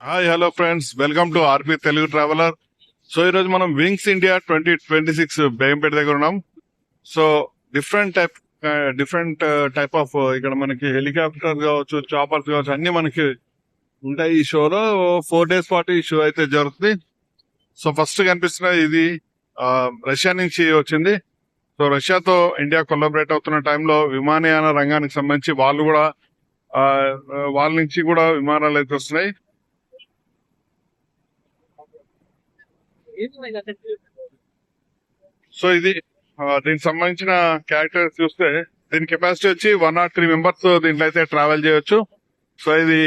Hi hello friends, welcome to RP Telugu traveller. So ఈ రోజు మనం వింగ్స్ ఇండియా 2026 బేగంపేట దగ్గర ఉన్నాం. సో డిఫరెంట్ టైప్ ఆఫ్ ఇక్కడ మనకి హెలికాప్టర్ కావచ్చు, చాపర్స్ కావచ్చు, అన్ని మనకి ఉంటాయి. ఈ షోలో 4 days పాటు ఈ షో అయితే జరుగుతుంది. సో ఫస్ట్ కనిపిస్తున్న ఇది రష్యా నుంచి వచ్చింది. సో రష్యాతో ఇండియా కొలాబరేట్ అవుతున్న టైంలో విమానయాన రంగానికి సంబంధించి వాళ్ళ నుంచి కూడా విమానాలు అయితే వస్తున్నాయి. సో ఇది దీనికి సంబంధించిన క్యారెక్టర్స్ చూస్తే దీని కెపాసిటీ వచ్చి 103 మెంబర్స్ దీంట్లో అయితే ట్రావెల్ చేయొచ్చు. సో ఇది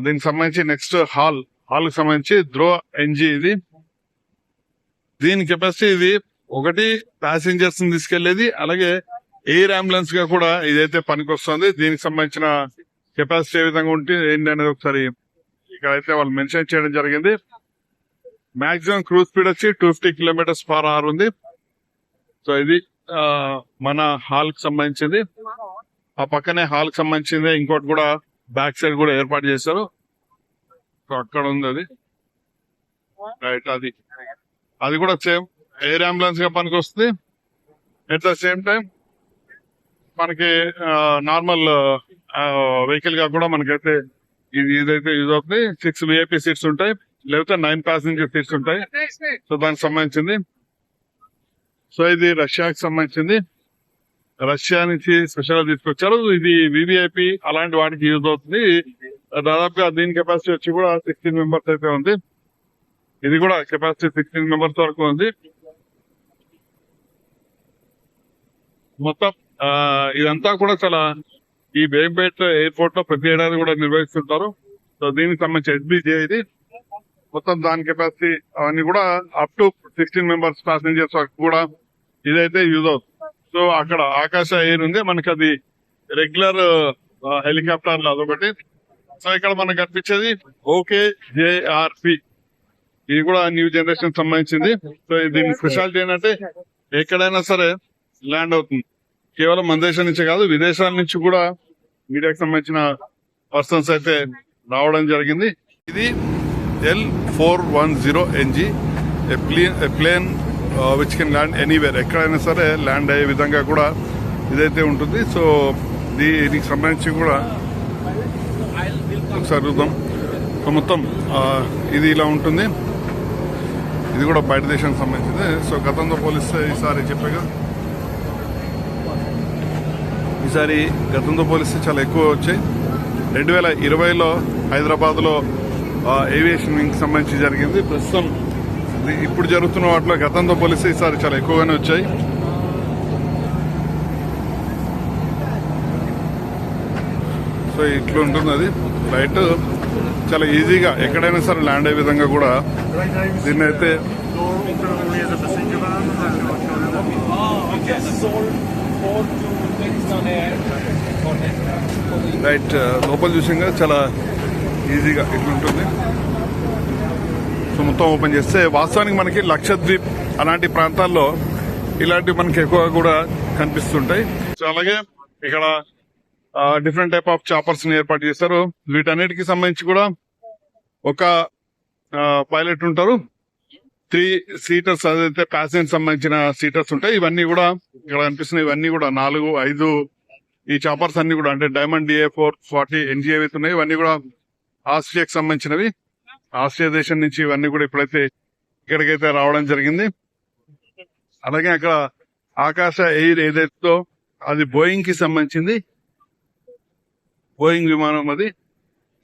దీనికి సంబంధించి నెక్స్ట్ హాల్ కి సంబంధించి ధ్రువ ఎన్జీ. దీని కెపాసిటీ ఇది ఒకటి ప్యాసింజర్స్ ని తీసుకెళ్లేది, అలాగే ఎయిర్ అంబులెన్స్ గా కూడా ఇదైతే పనికొస్తుంది. దీనికి సంబంధించిన కెపాసిటీ ఏ విధంగా ఉంటుంది ఏంటి అనేది ఒకసారి ఇక్కడైతే వాళ్ళు మెన్షన్ చేయడం జరిగింది. మాక్సిమం క్రూజ్ స్పీడ్ వచ్చి 250 km/h ఉంది. సో ఇది మన హాల్ కి సంబంధించింది. ఆ పక్కనే హాల్ కి సంబంధించింది ఇంకోటి కూడా బ్యాక్ సైడ్ కూడా ఏర్పాటు చేశారు. సో అక్కడ ఉంది అది రైట్. అది కూడా సేమ్ ఎయిర్ అంబులెన్స్ గా పనికి వస్తుంది. ఎట్ ద సేమ్ టైం మనకి నార్మల్ వెహికల్ గా కూడా మనకైతే ఇదైతే యూజ్ అవుతుంది. 6 VIP సీట్స్ ఉంటాయి, లేకపోతే 9 passenger సీట్స్ ఉంటాయి. సో దానికి సంబంధించింది. సో ఇది రష్యాకి సంబంధించింది. రష్యా నుంచి స్పెషల్ గా తీసుకొచ్చారు. ఇది VVIP అలాంటి వాటికి యూజ్ అవుతుంది. దాదాపుగా దీని కెపాసిటీ వచ్చి కూడా 16 మెంబర్స్ అయితే ఉంది. ఇది కూడా కెపాసిటీ 16 మెంబర్స్ వరకు ఉంది. మొత్తం ఇదంతా కూడా చాలా ఈ బేగంపేట ఎయిర్పోర్ట్ లో ప్రతి ఏడాది కూడా నిర్వహిస్తుంటారు. సో దీనికి సంబంధించి SBJ ఇది మొత్తం దాని కెపాసిటీ అవన్నీ కూడా అప్ టు 16 మెంబర్స్ ప్యాసింజర్స్ వరకు కూడా ఇదైతే యూజ్ అవుతుంది. సో అక్కడ ఆకాశ ఎయిర్ ఉంది, మనకి అది రెగ్యులర్ హెలికాప్టర్ అదొకటి. సో ఇక్కడ మనకు కనిపించేది OKJRP, ఇది కూడా న్యూ జనరేషన్ సంబంధించింది. సో దీని స్పెషాలిటీ ఏంటంటే ఎక్కడైనా సరే ల్యాండ్ అవుతుంది. కేవలం మన దేశం నుంచే కాదు, విదేశాల నుంచి కూడా మీడియాకి సంబంధించిన పర్సన్స్ అయితే రావడం జరిగింది. ఇది L410NG, plane which can land anywhere, ఎక్కడైనా సరే ల్యాండ్ అయ్యే విధంగా కూడా ఇదైతే ఉంటుంది. సో దీనికి సంబంధించి కూడా ఒకసారి చూద్దాం. సో మొత్తం ఇది ఇలా ఉంటుంది. ఇది కూడా బయట దేశానికి సంబంధించింది. సో గతంతో పోలిస్తే ఈసారి గతంతో పోలిస్తే చాలా ఎక్కువ వచ్చాయి. 2020లో హైదరాబాద్ లో ఏవియేషన్ వింగ్ సంబంధించి జరిగింది. ప్రస్తుతం ఇప్పుడు జరుగుతున్న వాటిలో గతంతో పోలిస్తే ఈసారి చాలా ఎక్కువగానే వచ్చాయి. సో ఇట్లా ఉంటుంది అది ఫ్లైట్. చాలా ఈజీగా ఎక్కడైనా సరే ల్యాండ్ అయ్యే విధంగా కూడా దీన్ని అయితే రైట్ లోపల చూసింగా చాలా ఈజీగా ఇట్లుంటుంది. సో మొత్తం ఓపెన్ చేస్తే వాస్తవానికి మనకి లక్షద్వీప్ అలాంటి ప్రాంతాల్లో ఇలాంటివి మనకి ఎక్కువ కూడా కనిపిస్తుంటాయి. సో అలాగే ఇక్కడ డిఫరెంట్ టైప్ ఆఫ్ చాపర్స్ ని ఏర్పాటు చేస్తారు. వీటన్నిటికి సంబంధించి కూడా ఒక పైలట్ ఉంటారు. 3 seaters అదైతే ప్యాసింజర్ సంబంధించిన సీటర్స్ ఉంటాయి. ఇవన్నీ కూడా ఇక్కడ కనిపిస్తున్నాయి. ఇవన్నీ కూడా 4, 5 ఈ చాపర్స్ అన్ని కూడా అంటే డైమండ్ DA440 NG ఏవైతే ఉన్నాయి ఇవన్నీ కూడా ఆస్ట్రియాకి సంబంధించినవి. ఆస్ట్రియా దేశం నుంచి ఇవన్నీ కూడా ఇప్పుడైతే ఇక్కడికైతే రావడం జరిగింది. అలాగే అక్కడ ఆకాశ ఎయిర్ ఏదైతే అది బోయింగ్ కి సంబంధించింది. బోయింగ్ విమానం అది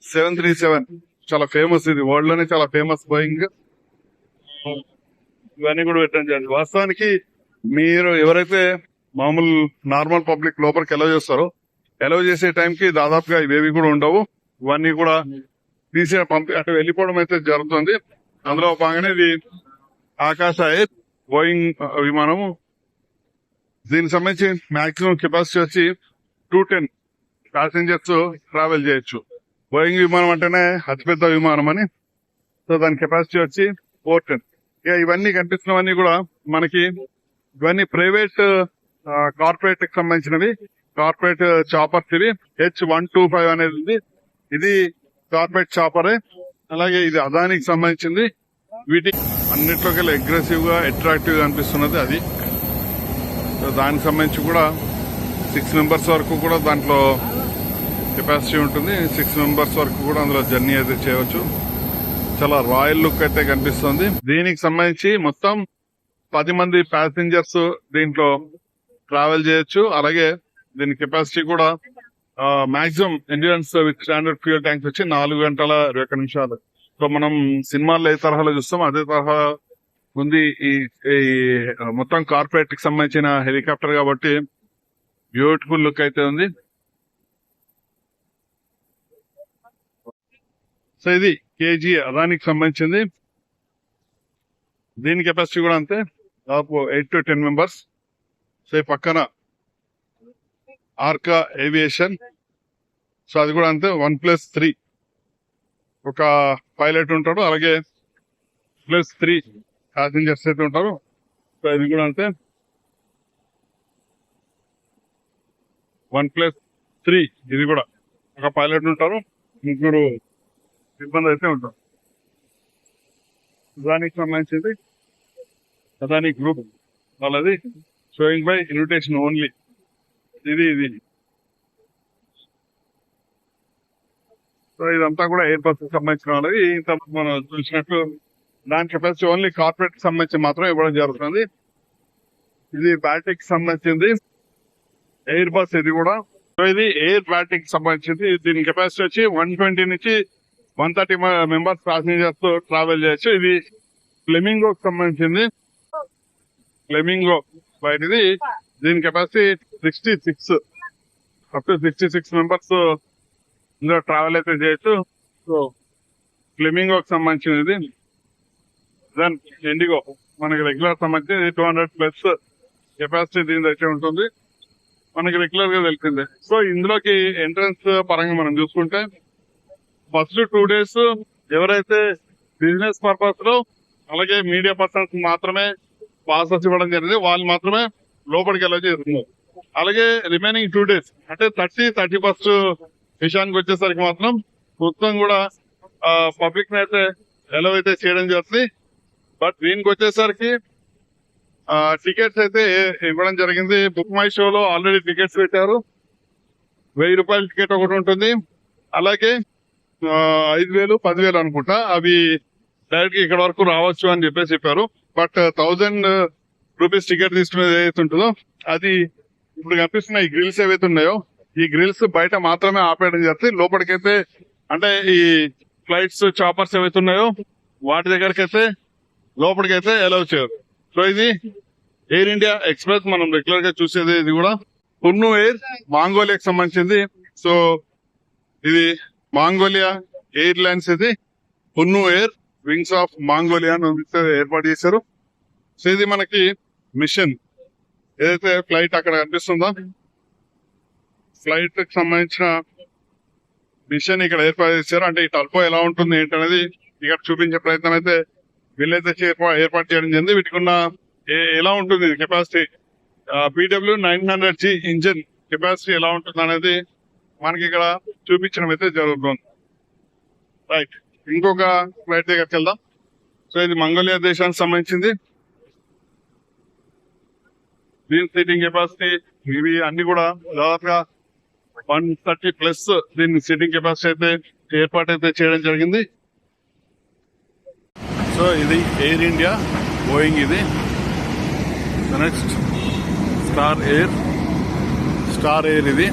737 చాలా ఫేమస్. ఇది వరల్డ్ లోనే చాలా ఫేమస్ బోయింగ్. ఇవన్నీ కూడా పెట్టడం జరిగింది. వాస్తవానికి మీరు ఎవరైతే మామూలు నార్మల్ పబ్లిక్ లోపలికి ఎలవ్ చేస్తారో ఎలవ్ చేసే టైంకి దాదాపుగా ఇవేవి కూడా ఉండవు. ఇవన్నీ కూడా తీసి అటు వెళ్ళిపోవడం అయితే జరుగుతుంది. అందులో భాగంగానే ఇది ఆకాశ ఎయిర్ బోయింగ్ విమానము. దీనికి సంబంధించి మాక్సిమం కెపాసిటీ వచ్చి 210 ప్యాసింజర్స్ ట్రావెల్ చేయొచ్చు. బోయింగ్ విమానం అంటేనే అతిపెద్ద విమానం అని. సో దాని కెపాసిటీ వచ్చి 410. ఇక ఇవన్నీ కనిపిస్తున్నవన్నీ కూడా మనకి ఇవన్నీ ప్రైవేట్ కార్పొరేట్ కి సంబంధించినవి. కార్పొరేట్ చాపర్స్ ఇవి. H125 అనేది ఉంది. ఇది కార్పెట్ చాపరే. అలాగే ఇది అదానికి సంబంధించింది. వీటి అన్నిట్లోకి అగ్రెసివ్ గా అట్రాక్టివ్ గా అనిపిస్తున్నది అది. సో దానికి సంబంధించి కూడా 6 మెంబర్స్ వరకు కూడా దాంట్లో కెపాసిటీ ఉంటుంది. 6 మెంబర్స్ వరకు కూడా అందులో జర్నీ అయితే చేయవచ్చు. చాలా రాయల్ లుక్ అయితే కనిపిస్తుంది. దీనికి సంబంధించి మొత్తం 10 మంది ప్యాసింజర్స్ దీంట్లో ట్రావెల్ చేయొచ్చు. అలాగే దీని కెపాసిటీ కూడా maximum endurance with standard fuel tanks వచ్చి 4 గంటల 21 నిమిషాలు. సో మనం సినిమాల్లో ఏ తరహాలో చూస్తాం అదే తరహా ఉంది. ఈ మొత్తం కార్పొరేట్ కి సంబంధించిన హెలికాప్టర్ కాబట్టి బ్యూటిఫుల్ లుక్ అయితే ఉంది. సో ఇది కేజీ అదానికి సంబంధించింది. దీని కెపాసిటీ కూడా అంతే, దాదాపు 8 to 10 మెంబర్స్. సో ఈ పక్కన ఆర్కా ఏవియేషన్. సో అది కూడా అంతే 1+3 ఒక పైలట్ ఉంటాడు, అలాగే +3 ప్యాసింజర్స్ అయితే ఉంటారు. సో ఇది కూడా అంతే 1+3. ఇది కూడా ఒక పైలట్ ఉంటారు, 3 సిబ్బంది అయితే ఉంటారు. దానికి సంబంధించింది అదాని గ్రూప్ వాళ్ళది. Showing by invitation only. ఇది సో ఇదంతా కూడా ఎయిర్ బస్ సంబంధించిన వాళ్ళది. ఇంత మనం చూసినట్టు దాని కెపాసిటీ ఓన్లీ కార్పొరేట్ కి సంబంధించి మాత్రం ఇవ్వడం జరుగుతుంది. ఇది బ్యాటిక్ సంబంధించింది ఎయిర్ బస్. ఇది కూడా సో ఇది ఎయిర్ బ్యాటిక్ సంబంధించింది. దీని కెపాసిటీ వచ్చి 120 నుంచి 130 మెంబర్స్ ప్యాసింజర్స్ తో ట్రావెల్ చేయొచ్చు. ఇది ఫ్లెమింగో సంబంధించింది. ఫ్లెమింగో బయటది. దీని కెపాసిటీ 66 అప్ టు 66 మెంబర్స్ ఇందులో ట్రావెల్ అయితే చేయొచ్చు. సో ఫ్లెమింగోకి సంబంధించినది. దెన్ ఇండిగో మనకి రెగ్యులర్ సంబంధించి 200+ కెపాసిటీ దీని అయితే ఉంటుంది, మనకి రెగ్యులర్ గా తెలిసిందే. సో ఇందులోకి ఎంట్రన్స్ పరంగా మనం చూసుకుంటే ఫస్ట్ 2 days ఎవరైతే బిజినెస్ పర్పస్ లో అలాగే మీడియా పర్సన్స్ మాత్రమే పాసెస్ ఇవ్వడం జరిగింది, వాళ్ళు మాత్రమే లోపలికి ఎలా చేస్తున్నారు. అలాగే రిమైనింగ్ 2 days అంటే 31st విషయానికి వచ్చేసరికి మాత్రం మొత్తం కూడా పబ్లిక్ అయితే ఎలా అయితే చేయడం జరుగుతుంది. బట్ దీనికి వచ్చేసరికి టికెట్స్ అయితే ఇవ్వడం జరిగింది. బుక్ మై షోలో ఆల్రెడీ టికెట్స్ పెట్టారు. 1000 రూపాయల టికెట్ ఒకటి ఉంటుంది, అలాగే 5000, 10,000 అనుకుంటా. అవి డైరెక్ట్ గా ఇక్కడ వరకు రావచ్చు అని చెప్పారు. బట్ 1000 రూపీస్ టికెట్ తీసుకునేది ఏదైతే ఉంటుందో అది ఇప్పుడు కనిపిస్తున్న ఈ గ్రిల్స్ ఏవైతే ఉన్నాయో ఈ గ్రిల్స్ బయట మాత్రమే ఆపేయడం జరుగుతుంది. లోపలికైతే అంటే ఈ ఫ్లైట్స్ చాపర్స్ ఏవైతే ఉన్నాయో వాటి దగ్గరికి అయితే లోపలికైతే అలౌ చేయరు. సో ఇది ఎయిర్ ఇండియా ఎక్స్ప్రెస్ మనం రెగ్యులర్ గా చూసేది. ఇది కూడా పున్ను ఎయిర్ మాంగోలియాకి సంబంధించింది. సో ఇది మాంగోలియా ఎయిర్లైన్స్. ఇది పున్ను ఎయిర్ వింగ్స్ ఆఫ్ మాంగోలియా ఏర్పాటు చేశారు. సో ఇది మనకి మిషన్ ఏదైతే ఫ్లైట్ అక్కడ కనిపిస్తుందో ఫ్లైట్ కి సంబంధించిన మిషన్ ఇక్కడ ఏర్పాటు చేశారు. అంటే ఈ టర్బో ఎలా ఉంటుంది ఏంటనేది ఇక్కడ చూపించే ప్రయత్నం అయితే వీళ్ళైతే ఏర్పాటు చేయడం జరిగింది. వీటికి ఉన్న ఎలా ఉంటుంది కెపాసిటీ, PW900G ఇంజిన్ కెపాసిటీ ఎలా ఉంటుంది అనేది మనకి ఇక్కడ చూపించడం అయితే జరుగుతుంది. రైట్, ఇంకొక ఫ్లైట్ దగ్గరికి వెళ్దాం. సో ఇది మంగోలియా దేశానికి సంబంధించింది. దీని సీటింగ్ కెపాసిటీ ఇవి అన్ని కూడా దాదాపుగా 130+ దీని సీటింగ్ కెపాసిటీ అయితే ఏర్పాటు అయితే చేయడం జరిగింది. సో ఇది ఎయిర్ ఇండియా బోయింగ్. ఇది నెక్స్ట్ స్టార్ ఎయిర్ ఇది